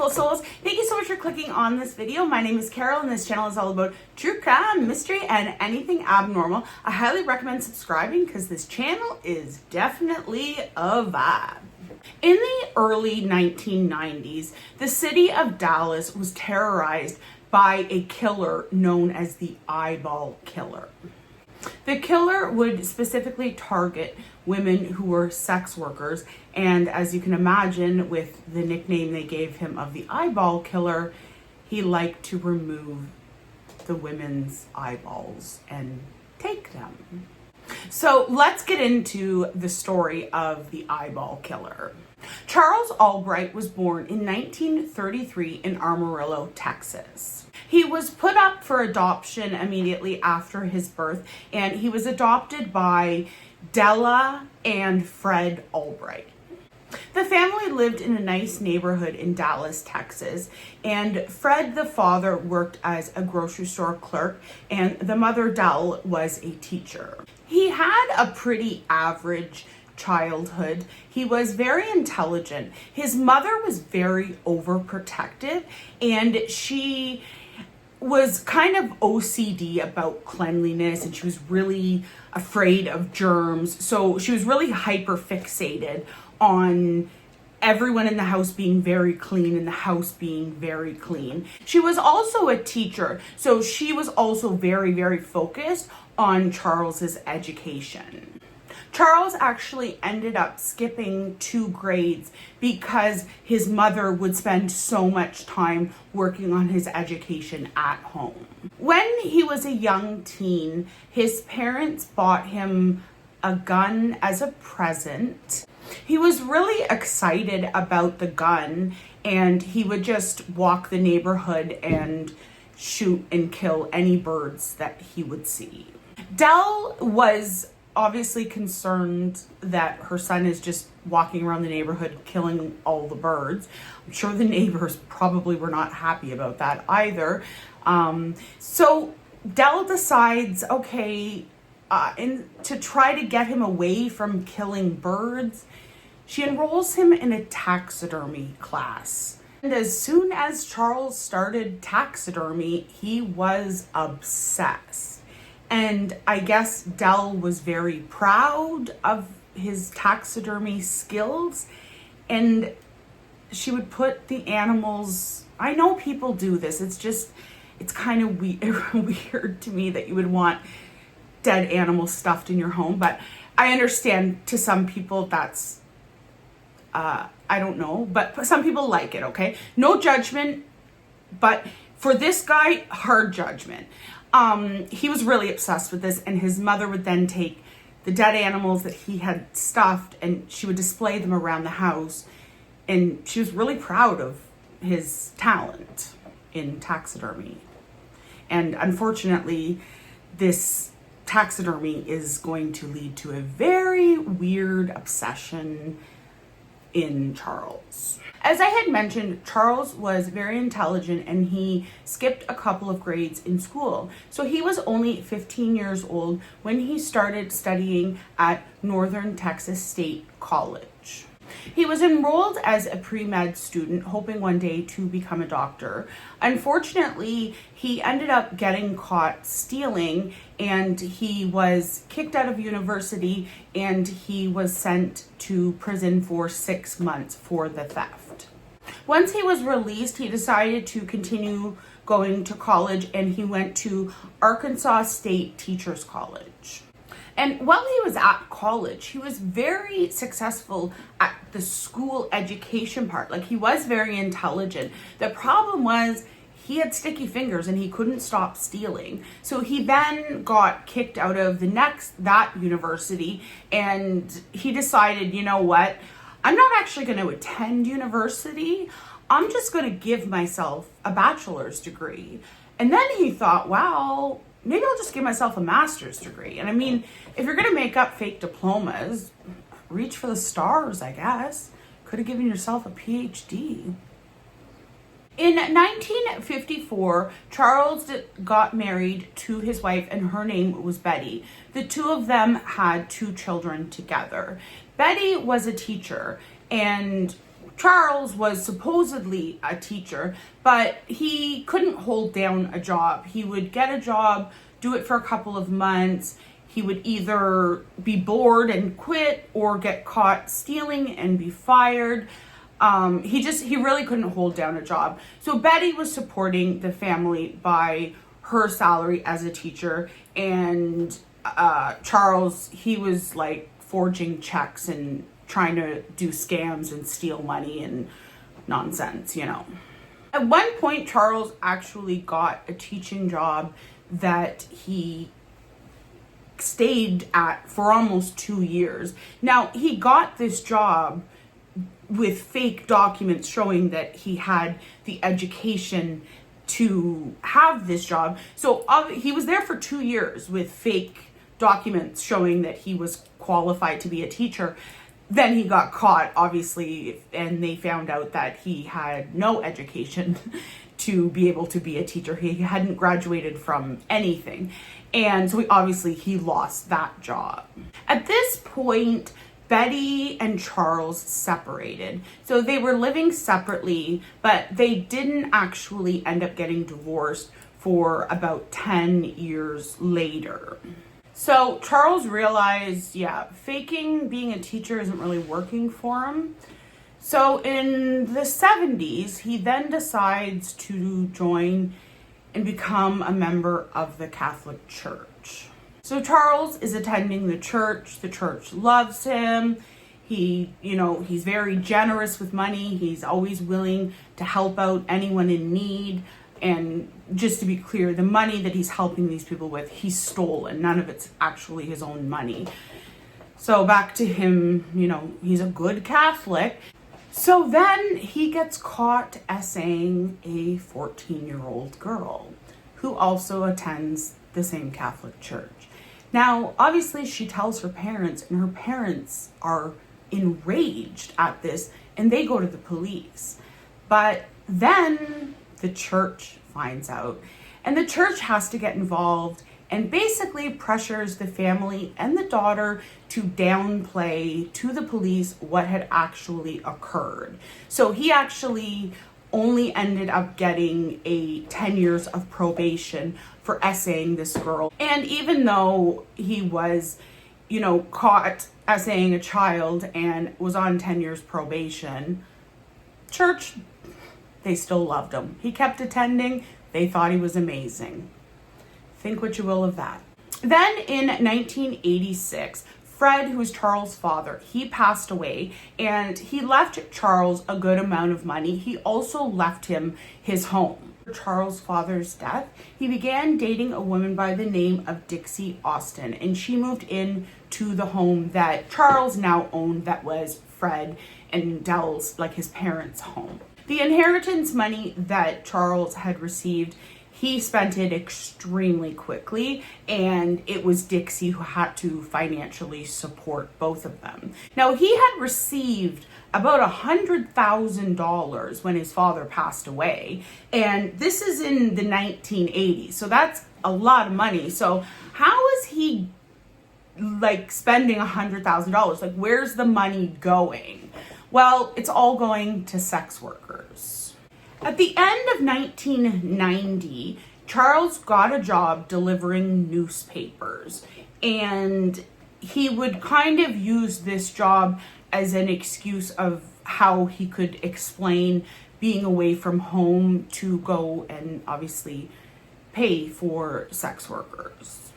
beautiful souls. Thank you so much for clicking on this video. My name is Carol and this channel is all about true crime, mystery, and anything abnormal. I highly recommend subscribing because this channel is definitely a vibe. In the early 1990s, the city of Dallas was terrorized by a killer known as the Eyeball Killer. The killer would specifically target women who were sex workers, and as you can imagine with the nickname they gave him of the Eyeball Killer, he liked to remove the women's eyeballs and take them. So let's get into the story of the Eyeball Killer. Charles Albright was born in 1933 in Amarillo, Texas. He was put up for adoption immediately after his birth, and he was adopted by Della and Fred Albright. The family lived in a nice neighborhood in Dallas, Texas, and Fred, the father, worked as a grocery store clerk, and the mother, Dell, was a teacher. He had a pretty average childhood. He was very intelligent. His mother was very overprotective, and she was kind of OCD about cleanliness, and she was really afraid of germs. So she was really hyper fixated on everyone in the house being very clean and the house being very clean. She was also a teacher, so she was also very, very focused on Charles's education. Charles actually ended up skipping 2 grades because his mother would spend so much time working on his education at home. When he was a young teen, his parents bought him a gun as a present. He was really excited about the gun, and he would just walk the neighborhood and shoot and kill any birds that he would see. Dell was obviously concerned that her son is just walking around the neighborhood killing all the birds. I'm sure the neighbors probably were not happy about that either. So Dell decides, okay, to try to get him away from killing birds, she enrolls him in a taxidermy class. And as soon as Charles started taxidermy, he was obsessed. And I guess Dell was very proud of his taxidermy skills, and she would put the animals, I know people do this, it's kind of weird to me that you would want dead animals stuffed in your home, but I understand to some people that's, I don't know, but some people like it, okay? No judgment, but for this guy, hard judgment. He was really obsessed with this, and his mother would then take the dead animals that he had stuffed and she would display them around the house, and she was really proud of his talent in taxidermy. And unfortunately, this taxidermy is going to lead to a very weird obsession in Charles. As I had mentioned, Charles was very intelligent and he skipped a couple of grades in school. So he was only 15 years old when he started studying at Northern Texas State College. He was enrolled as a pre-med student, hoping one day to become a doctor. Unfortunately, he ended up getting caught stealing, and he was kicked out of university, and he was sent to prison for 6 months for the theft. Once he was released, he decided to continue going to college, and he went to Arkansas State Teachers College. And while he was at college, he was very successful at the school education part. Like, he was very intelligent. The problem was he had sticky fingers and he couldn't stop stealing. So he then got kicked out of that university, and he decided, you know what? I'm not actually going to attend university. I'm just going to give myself a bachelor's degree. And then he thought, wow, maybe I'll just give myself a master's degree. And I mean, if you're going to make up fake diplomas, reach for the stars, I guess. Could have given yourself a PhD. In 1954, Charles got married to his wife, and her name was Betty. The two of them had 2 children together. Betty was a teacher, and Charles was supposedly a teacher, but he couldn't hold down a job. He would get a job, do it for a couple of months. He would either be bored and quit or get caught stealing and be fired. He really couldn't hold down a job. So Betty was supporting the family by her salary as a teacher, and Charles, he was like forging checks and trying to do scams and steal money and nonsense, you know. At one point, Charles actually got a teaching job that he stayed at for almost 2 years. Now, he got this job with fake documents showing that he had the education to have this job. So he was there for 2 years with fake documents showing that he was qualified to be a teacher. Then he got caught, obviously, and they found out that he had no education to be able to be a teacher. He hadn't graduated from anything. And so he lost that job. At this point, Betty and Charles separated. So they were living separately, but they didn't actually end up getting divorced for about 10 years later. So Charles realized, faking being a teacher isn't really working for him. So in the 70s, he then decides to join and become a member of the Catholic Church. So Charles is attending the church. The church loves him. He's very generous with money. He's always willing to help out anyone in need. And just to be clear, the money that he's helping these people with, he's stolen. None of it's actually his own money. So back to him, he's a good Catholic. So then he gets caught essaying a 14-year-old girl who also attends the same Catholic church. Now, obviously, she tells her parents, and her parents are enraged at this, and they go to the police. But then the church finds out, and the church has to get involved and basically pressures the family and the daughter to downplay to the police what had actually occurred. So he actually only ended up getting a 10 years of probation for essaying this girl. And even though he was, caught essaying a child and was on 10 years probation, church, they still loved him. He kept attending. They thought he was amazing. Think what you will of that. Then in 1986, Fred, who was Charles' father, he passed away, and he left Charles a good amount of money. He also left him his home. After Charles' father's death, he began dating a woman by the name of Dixie Austin, and she moved in to the home that Charles now owned that was Fred and Dell's, his parents' home. The inheritance money that Charles had received, he spent it extremely quickly, and it was Dixie who had to financially support both of them. Now, he had received about $100,000 when his father passed away, and this is in the 1980s, so that's a lot of money. So how is he spending $100,000? Where's the money going? Well, it's all going to sex workers. At the end of 1990, Charles got a job delivering newspapers, and he would kind of use this job as an excuse of how he could explain being away from home to go and obviously pay for sex workers.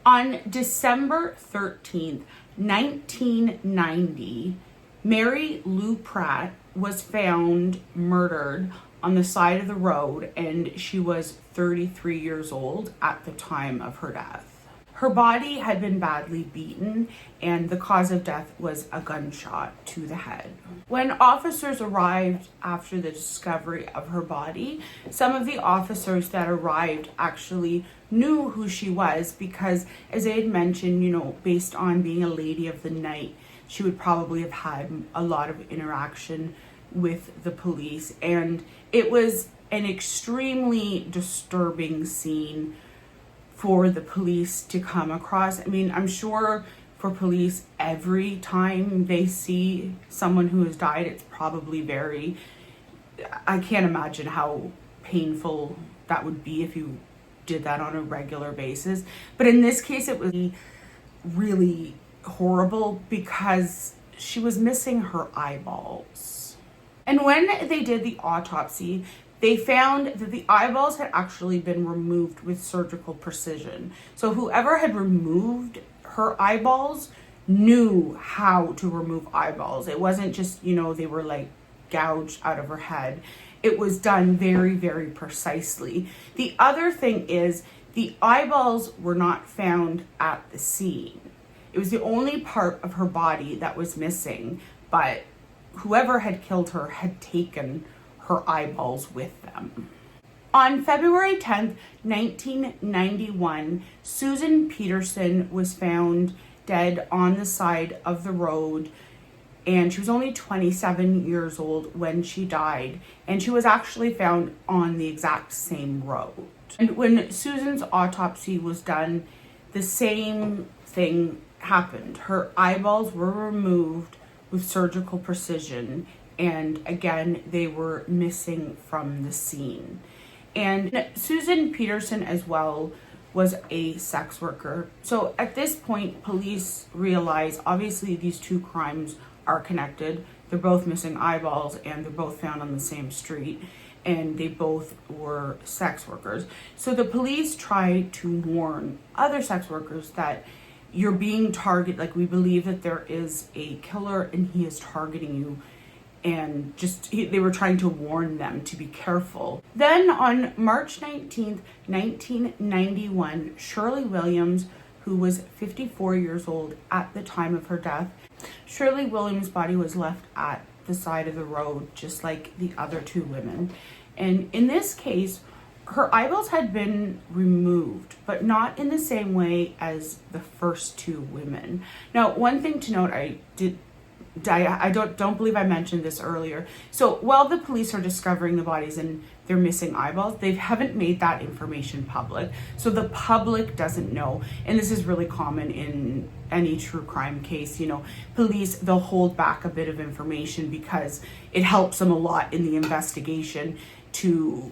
On December 13th, 1990, Mary Lou Pratt was found murdered on the side of the road, and she was 33 years old at the time of her death. Her body had been badly beaten, and the cause of death was a gunshot to the head. When officers arrived after the discovery of her body, some of the officers that arrived actually knew who she was because, as I had mentioned, based on being a lady of the night, she would probably have had a lot of interaction with the police, and it was an extremely disturbing scene for the police to come across. I'm sure for police every time they see someone who has died. It's probably very, I can't imagine how painful that would be if you did that on a regular basis. But in this case, it was really horrible because she was missing her eyeballs. And when they did the autopsy, they found that the eyeballs had actually been removed with surgical precision. So whoever had removed her eyeballs knew how to remove eyeballs. It wasn't just, they were like gouged out of her head. It was done very, very precisely. The other thing is the eyeballs were not found at the scene. It was the only part of her body that was missing, but whoever had killed her had taken her eyeballs with them. On February 10th, 1991, Susan Peterson was found dead on the side of the road, and she was only 27 years old when she died, and she was actually found on the exact same road. And when Susan's autopsy was done, the same thing happened. Her eyeballs were removed with surgical precision, and again, they were missing from the scene. And Susan Peterson as well was a sex worker. So at this point, police realize obviously these two crimes are connected. They're both missing eyeballs and they're both found on the same street, and they both were sex workers. So the police try to warn other sex workers that you're being targeted, like we believe that there is a killer and he is targeting you, and they were trying to warn them to be careful. Then on March 19th, 1991, Shirley Williams, who was 54 years old at the time of her death, Shirley Williams' body was left at the side of the road, just like the other two women. And in this case, her eyeballs had been removed, but not in the same way as the first two women. Now, one thing to note, I don't believe I mentioned this earlier. So while the police are discovering the bodies and they're missing eyeballs, they haven't made that information public. So the public doesn't know. And this is really common in any true crime case. Police, they'll hold back a bit of information because it helps them a lot in the investigation to,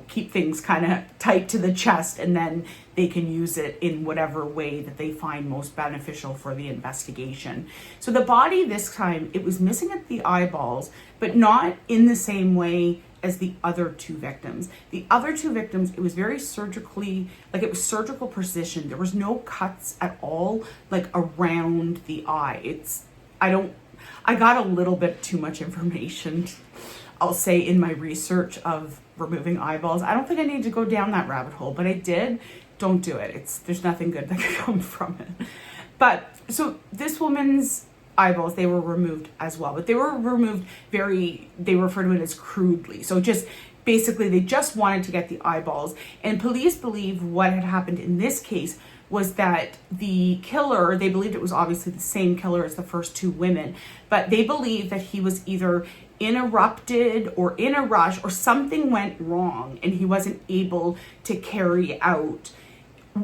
keep things kind of tight to the chest, and then they can use it in whatever way that they find most beneficial for the investigation. So the body this time, it was missing at the eyeballs, but not in the same way as the other two victims. The other two victims, it was very surgically, it was surgical precision. There was no cuts at all, around the eye. I got a little bit too much information, I'll say, in my research of removing eyeballs. I don't think I need to go down that rabbit hole, but I did. Don't do it. There's nothing good that can come from it. But so this woman's eyeballs, they were removed as well, but they were removed they refer to it as crudely. So just basically they just wanted to get the eyeballs. And police believe what had happened in this case was that the killer, they believed it was obviously the same killer as the first two women, but they believed that he was either interrupted or in a rush, or something went wrong and he wasn't able to carry out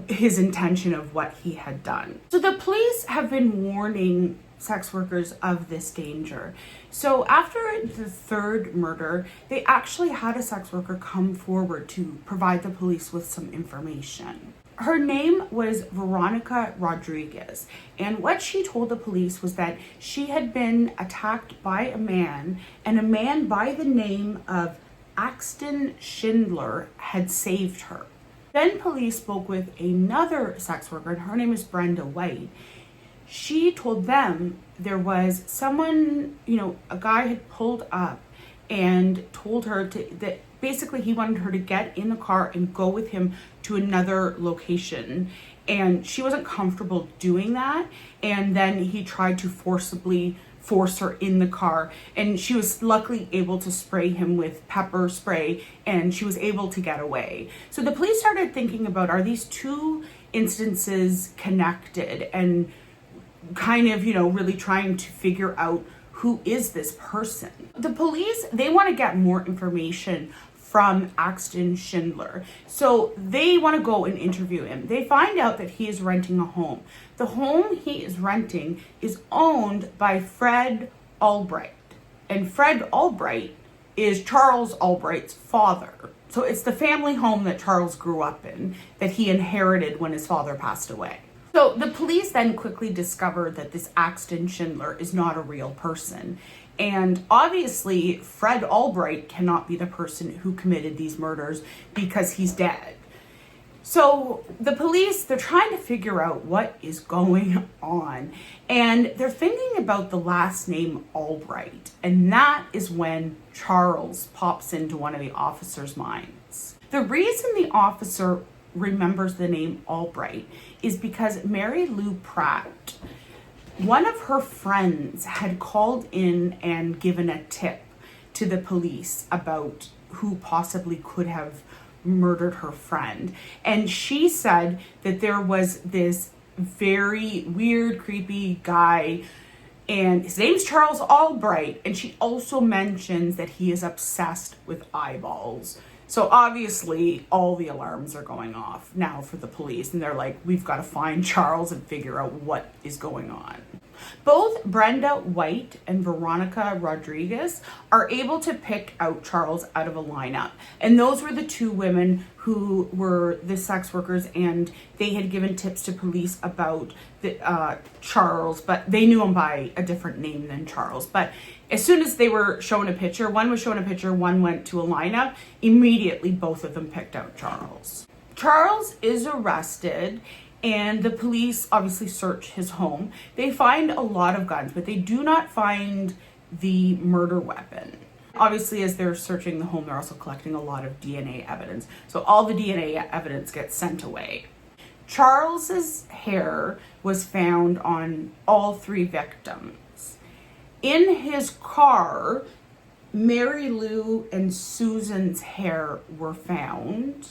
his intention of what he had done. So the police have been warning sex workers of this danger. So after the third murder, they actually had a sex worker come forward to provide the police with some information. Her name was Veronica Rodriguez, and what she told the police was that she had been attacked by a man, and a man by the name of Axton Schindler had saved her. Then police spoke with another sex worker, and her name is Brenda White. She told them there was someone, a guy had pulled up and told her that basically he wanted her to get in the car and go with him to another location, and she wasn't comfortable doing that, and then he tried to forcibly force her in the car, and she was luckily able to spray him with pepper spray, and she was able to get away. So the police started thinking about, are these two instances connected, and kind of, really trying to figure out who is this person. The police, they want to get more information from Axton Schindler. So they want to go and interview him. They find out that he is renting a home. The home he is renting is owned by Fred Albright. And Fred Albright is Charles Albright's father. So it's the family home that Charles grew up in that he inherited when his father passed away. So the police then quickly discover that this Axton Schindler is not a real person. And obviously, Fred Albright cannot be the person who committed these murders because he's dead. So the police, they're trying to figure out what is going on. And they're thinking about the last name Albright. And that is when Charles pops into one of the officers' minds. The reason the officer remembers the name Albright is because Mary Lou Pratt, one of her friends, had called in and given a tip to the police about who possibly could have murdered her friend. And she said that there was this very weird, creepy guy, and his name's Charles Albright. And she also mentions that he is obsessed with eyeballs. So obviously all the alarms are going off now for the police, and they're like, we've got to find Charles and figure out what is going on. Both Brenda White and Veronica Rodriguez are able to pick out Charles out of a lineup. And those were the two women who were the sex workers, and they had given tips to police about Charles, but they knew him by a different name than Charles. But as soon as they were shown a picture, one was shown a picture, one went to a lineup, immediately both of them picked out Charles. Charles is arrested, and the police obviously search his home. They find a lot of guns, but they do not find the murder weapon. Obviously, as they're searching the home, they're also collecting a lot of DNA evidence. So all the DNA evidence gets sent away. Charles's hair was found on all three victims. In his car, Mary Lou and Susan's hair were found,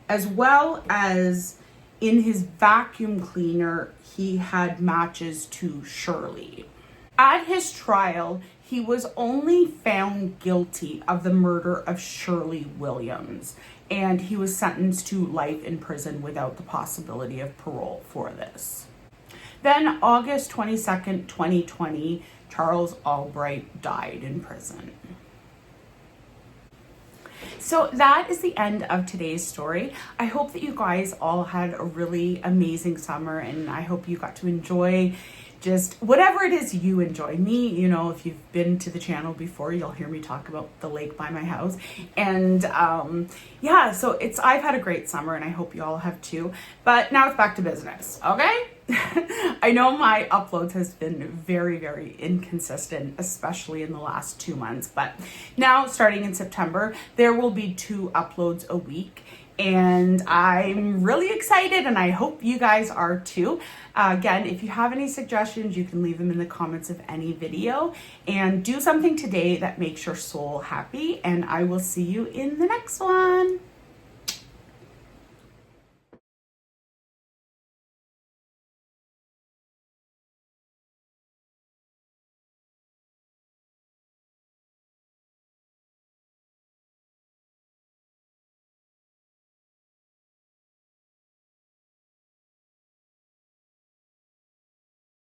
as well as in his vacuum cleaner, he had matches to Shirley. At his trial, he was only found guilty of the murder of Shirley Williams, and he was sentenced to life in prison without the possibility of parole for this. Then August 22nd, 2020, Charles Albright died in prison. So that is the end of today's story. I hope that you guys all had a really amazing summer, and I hope you got to enjoy just whatever it is you enjoy. Me, you know, if you've been to the channel before, you'll hear me talk about the lake by my house. And yeah, so I've had a great summer, and I hope you all have too. But now it's back to business, okay? I know my uploads has been very, very inconsistent, especially in the last 2 months. But now, starting in September, there will be 2 uploads a week. And I'm really excited, and I hope you guys are too. Again, if you have any suggestions, you can leave them in the comments of any video. And do something today that makes your soul happy, and I will see you in the next one.